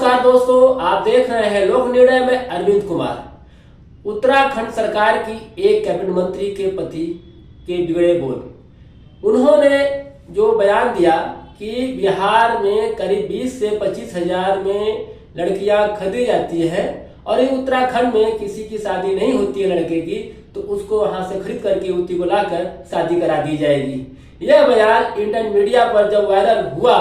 नमस्कार दोस्तों, आप देख रहे हैं लोक निर्णय में अरविंद कुमार। उत्तराखंड सरकार की एक कैबिनेट मंत्री के पति के बिगड़े बोल। उन्होंने जो बयान दिया कि बिहार में करीब 20 से 25 हजार में लड़कियां खरीदी जाती है और उत्तराखंड में किसी की शादी नहीं होती है लड़के की तो उसको वहां से खरीद करके युवती को लाकर शादी करा दी जाएगी। यह बयान इंटरनेट मीडिया पर जब वायरल हुआ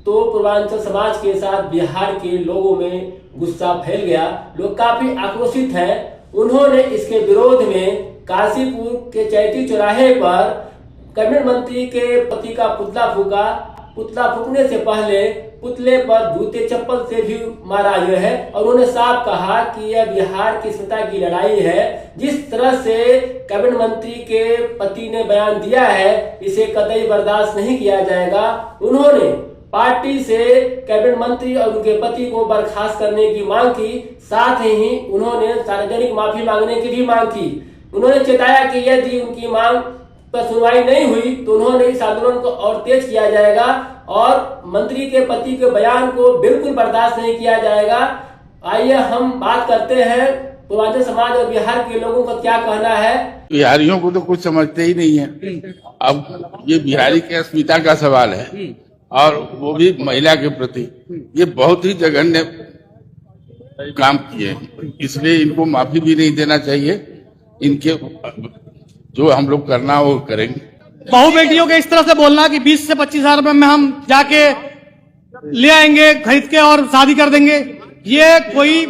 तो पूर्वांचल समाज के साथ बिहार के लोगों में गुस्सा फैल गया। लोग काफी आक्रोशित हैं। उन्होंने इसके विरोध में काशीपुर के चैती चौराहे पर कैबिनेट मंत्री के पति का पुतला फूका। पुतला फूकने से पहले पुतले पर जूते चप्पल से भी मारा गया है और उन्होंने साफ कहा कि यह बिहार की अस्मिता की लड़ाई है। जिस तरह से कैबिनेट मंत्री के पति ने बयान दिया है इसे कतई बर्दाश्त नहीं किया जाएगा। उन्होंने पार्टी से कैबिनेट मंत्री और उनके पति को बर्खास्त करने की मांग की। साथ ही उन्होंने सार्वजनिक माफी मांगने की भी मांग की। उन्होंने चेताया कि यदि उनकी मांग पर सुनवाई नहीं हुई तो उन्होंने इस आंदोलन को और तेज किया जाएगा और मंत्री के पति के बयान को बिल्कुल बर्दाश्त नहीं किया जाएगा। आइए हम बात करते हैं पूर्वांचल समाज और बिहार के लोगों का क्या कहना है। बिहारियों को तो कुछ समझते ही नहीं है। अब ये बिहारी की अस्मिता का सवाल है और वो भी महिला के प्रति ये बहुत ही जघन्य काम किए, इसलिए इनको माफी भी नहीं देना चाहिए। इनके जो हम लोग करना वो करेंगे। बहु बेटियों के इस तरह से बोलना कि 20 से 25 हजार रुपए में हम जाके ले आएंगे खरीद के और शादी कर देंगे, ये कोई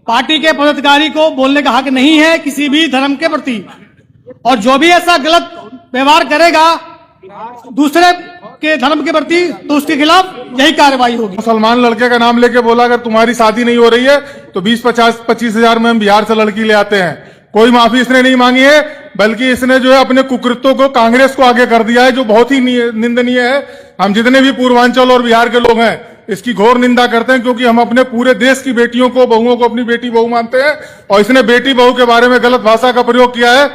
पार्टी के पदाधिकारी को बोलने का हक नहीं है किसी भी धर्म के प्रति। और जो भी ऐसा गलत व्यवहार करेगा दूसरे के धर्म के प्रति तो उसके खिलाफ यही कार्रवाई होगी। मुसलमान लड़के का नाम लेके बोला अगर तुम्हारी शादी नहीं हो रही है तो 20-25 हजार में हम बिहार से लड़की ले आते हैं। कोई माफी इसने नहीं मांगी है, बल्कि इसने जो है अपने कुकृत्यों को कांग्रेस को आगे कर दिया है, जो बहुत ही निंदनीय है। हम जितने भी पूर्वांचल और बिहार के लोग हैं इसकी घोर निंदा करते हैं, क्योंकि हम अपने पूरे देश की बेटियों को, बहुओं को अपनी बेटी बहू मानते हैं और इसने बेटी बहू के बारे में गलत भाषा का प्रयोग किया है।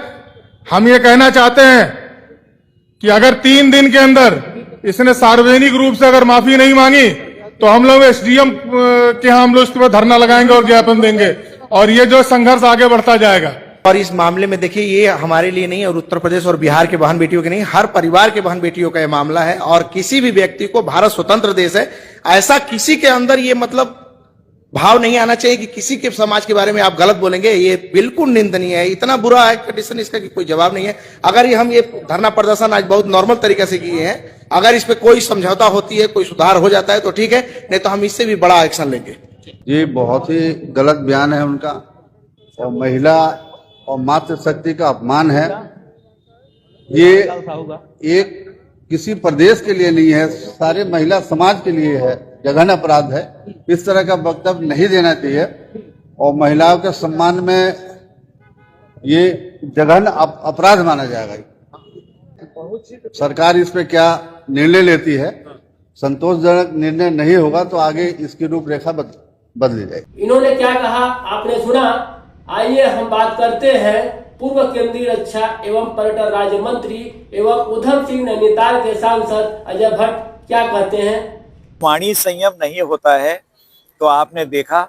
हम ये कहना चाहते हैं कि अगर 3 दिन के अंदर इसने सार्वजनिक रूप से अगर माफी नहीं मांगी तो हम लोग एसडीएम के यहाँ हम लोग इसके पर धरना लगाएंगे और ज्ञापन देंगे और ये जो संघर्ष आगे बढ़ता जाएगा। और इस मामले में देखिए ये हमारे लिए नहीं और उत्तर प्रदेश और बिहार के बहन बेटियों के नहीं, हर परिवार के बहन बेटियों का ये मामला है। और किसी भी व्यक्ति को, भारत स्वतंत्र देश है, ऐसा किसी के अंदर ये मतलब भाव नहीं आना चाहिए कि किसी के समाज के बारे में आप गलत बोलेंगे। ये बिल्कुल निंदनीय है। इतना बुरा है कंडीशन इसका कि कोई जवाब नहीं है। अगर हम ये धरना प्रदर्शन आज बहुत नॉर्मल तरीके से किए हैं, अगर इस पे कोई समझौता होती है, कोई सुधार हो जाता है तो ठीक है, नहीं तो हम इससे भी बड़ा एक्शन लेंगे। ये बहुत ही गलत बयान है उनका और महिला और मातृशक्ति का अपमान है। ये एक किसी प्रदेश के लिए नहीं है, सारे महिला समाज के लिए है, जघन्य अपराध है। इस तरह का वक्तव्य नहीं देना चाहिए और महिलाओं के सम्मान में ये जघन्य अपराध माना जाएगा। सरकार इस पे क्या निर्णय लेती है, संतोषजनक निर्णय नहीं होगा तो आगे इसकी रूपरेखा बदली जाएगी। इन्होंने क्या कहा आपने सुना। आइए हम बात करते हैं पूर्व केंद्रीय रक्षा एवं पर्यटन राज्य मंत्री एवं उधम सिंह नैनीताल के सांसद अजय भट्ट क्या कहते हैं। वाणी संयम नहीं होता है तो आपने देखा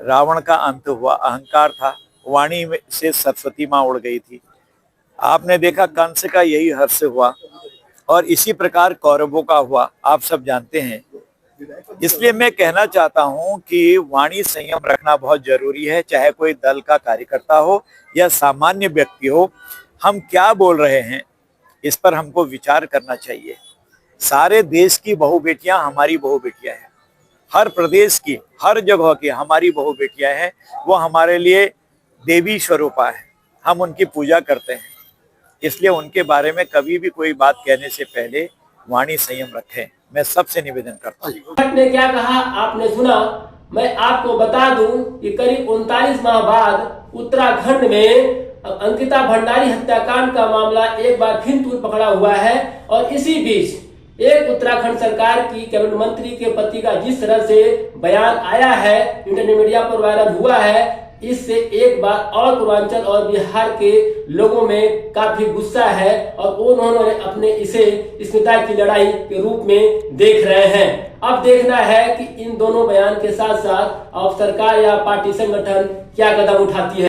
रावण का अंत हुआ, अहंकार था, वाणी से सरस्वती माँ उड़ गई थी। आपने देखा कंस का यही हर्ष हुआ और इसी प्रकार कौरवों का हुआ, आप सब जानते हैं। इसलिए मैं कहना चाहता हूं कि वाणी संयम रखना बहुत जरूरी है, चाहे कोई दल का कार्यकर्ता हो या सामान्य व्यक्ति हो। हम क्या बोल रहे हैं इस पर हमको विचार करना चाहिए। सारे देश की बहु बेटियां हमारी बहु बेटियां हैं, हर प्रदेश की, हर जगह की हमारी बहु बेटियां हैं। वो हमारे लिए देवी स्वरूपा है, हम उनकी पूजा करते हैं। इसलिए उनके बारे में कभी भी कोई बात कहने से पहले वाणी संयम रखें, मैं सबसे निवेदन करता हूँ। ने क्या कहा आपने सुना। मैं आपको बता दूं कि करीब 39 माह बाद उत्तराखंड में अंकिता भंडारी हत्याकांड का मामला एक बार फिर तूल पकड़ा हुआ है और इसी बीच एक उत्तराखंड सरकार की कैबिनेट मंत्री के पति का जिस तरह से बयान आया है, इंटरनेट मीडिया पर वायरल हुआ है, इससे एक बार और पूर्वांचल और बिहार के लोगों में काफी गुस्सा है और उन्होंने अपने इसे स्मिता की लड़ाई के रूप में देख रहे हैं। अब देखना है कि इन दोनों बयान के साथ साथ अब सरकार या पार्टी संगठन क्या कदम उठाती है।